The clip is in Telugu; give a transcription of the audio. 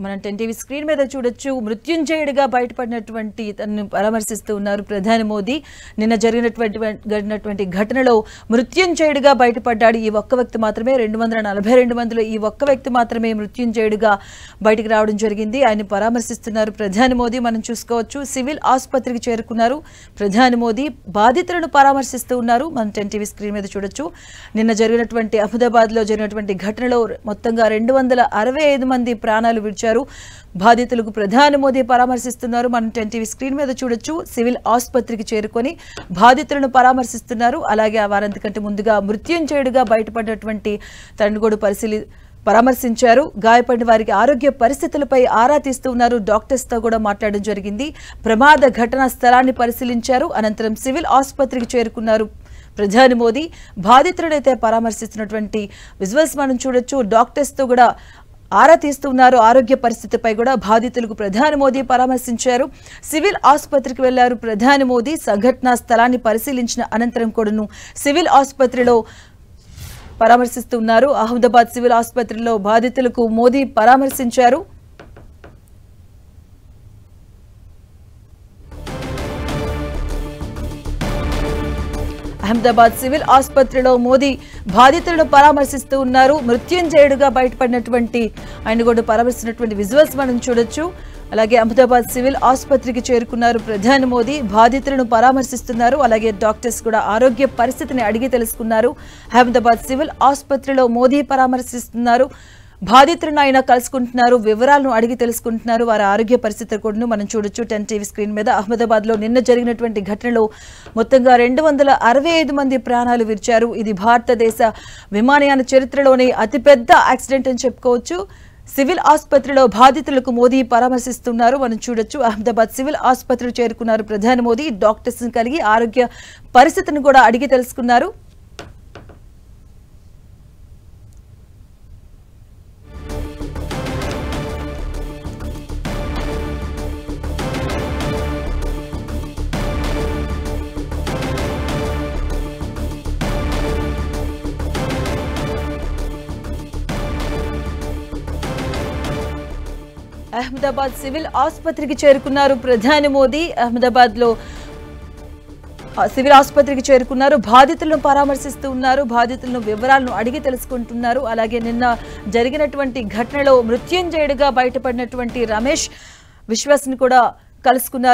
మనం 10 టీవీ స్క్రీన్ మీద చూడొచ్చు. మృత్యుంజయుడిగా బయటపడినటువంటి తనను పరామర్శిస్తూ ఉన్నారు ప్రధాని మోదీ. నిన్న జరిగినటువంటి ఘటనలో మృత్యుంజయుడిగా బయటపడ్డాడు. ఈ ఒక్క వ్యక్తి మాత్రమే 242 మందిలో ఈ ఒక్క వ్యక్తి మాత్రమే మృత్యుంజయుడిగా బయటికి రావడం జరిగింది. ఆయన పరామర్శిస్తున్నారు ప్రధాని మోదీ. మనం చూసుకోవచ్చు, సివిల్ ఆసుపత్రికి చేరుకున్నారు ప్రధాని మోదీ. బాధితులను పరామర్శిస్తూ ఉన్నారు. మనం 10 టీవీ స్క్రీన్ మీద చూడొచ్చు. నిన్న జరిగినటువంటి అహ్మదాబాద్ లో జరిగినటువంటి ఘటనలో మొత్తంగా 265 మంది ప్రాణాలు విడిచారు. బాధితులకు ప్రధాని మోదీ పరామర్శిస్తున్నారు. మనం 10 టీవీ స్క్రీన్ మీద చూడొచ్చు. సివిల్ ఆసుపత్రికి చేరుకొని బాధితులను పరామర్శిస్తున్నారు. అలాగే వారంతకంటే ముందుగా మృత్యుంజయుడిగా బయటపడినటువంటి తనను కూడా పరామర్శించారు. గాయపడిన వారికి ఆరోగ్య పరిస్థితులపై ఆరా తీస్తూ ఉన్నారు. డాక్టర్స్ తో కూడా మాట్లాడడం జరిగింది. ప్రమాద ఘటనా స్థలాన్ని పరిశీలించారు. అనంతరం సివిల్ ఆసుపత్రికి చేరుకున్నారు ప్రధాని మోదీ. బాధితులనైతే పరామర్శిస్తున్నటువంటి విజువల్స్ మనం చూడొచ్చు. డాక్టర్స్ తో కూడా ఆరా తీస్తున్నారు. ఆరోగ్య పరిస్థితిపై కూడా బాధితులకు ప్రధాని మోదీ పరామర్శించారు. సివిల్ ఆసుపత్రికి వెళ్లారు ప్రధాని మోదీ. సంఘటనా స్థలాన్ని పరిశీలించిన అనంతరం కూడాను సివిల్ ఆసుపత్రిలో పరామర్శిస్తున్నారు. అహ్మదాబాద్ సివిల్ ఆసుపత్రిలో బాధితులకు మోదీ పరామర్శించారు. అహ్మదాబాద్ సివిల్ ఆసుపత్రిలో మోదీ బాధితులను పరామర్శిస్తూ ఉన్నారు. మృత్యుంజయుడిగా బయటపడినటువంటి ఆయన కూడా పరామర్శించినటువంటి విజువల్స్ మనం చూడొచ్చు. అలాగే అహ్మదాబాద్ సివిల్ ఆసుపత్రికి చేరుకున్నారు ప్రధాని మోదీ. బాధితులను పరామర్శిస్తున్నారు. అలాగే డాక్టర్స్ కూడా ఆరోగ్య పరిస్థితిని అడిగి తెలుసుకున్నారు. అహ్మదాబాద్ సివిల్ ఆసుపత్రిలో మోదీ పరామర్శిస్తున్నారు. బాధితులను ఆయన కలుసుకుంటున్నారు. వివరాలను అడిగి తెలుసుకుంటున్నారు. వారి ఆరోగ్య పరిస్థితి కూడా మనం చూడొచ్చు 10 టీవీ స్క్రీన్ మీద. అహ్మదాబాద్ లో నిన్న జరిగినటువంటి ఘటనలో మొత్తంగా 265 మంది ప్రాణాలు విడిచారు. ఇది భారతదేశ విమానయాన చరిత్రలోనే అతిపెద్ద యాక్సిడెంట్ అని చెప్పుకోవచ్చు. సివిల్ ఆసుపత్రిలో బాధితులకు మోదీ పరామర్శిస్తున్నారు. మనం చూడొచ్చు. అహ్మదాబాద్ సివిల్ ఆసుపత్రికి చేరుకున్నారు ప్రధాని మోదీ. డాక్టర్స్ కలిగి ఆరోగ్య పరిస్థితిని కూడా అడిగి తెలుసుకున్నారు. అహ్మదాబాద్ సివిల్ ఆసుపత్రికి చేరుకున్నారు ప్రధాని మోదీ. అహ్మదాబాద్ లో సివిల్ ఆసుపత్రికి చేరుకున్నారు. బాధితులను పరామర్శిస్తూ ఉన్నారు. బాధితులను వివరాలను అడిగి తెలుసుకుంటున్నారు. అలాగే నిన్న జరిగినటువంటి ఘటనలో మృత్యుంజయుడిగా బయటపడినటువంటి రమేష్ విశ్వాస్ ని కూడా కలుసుకున్నారు.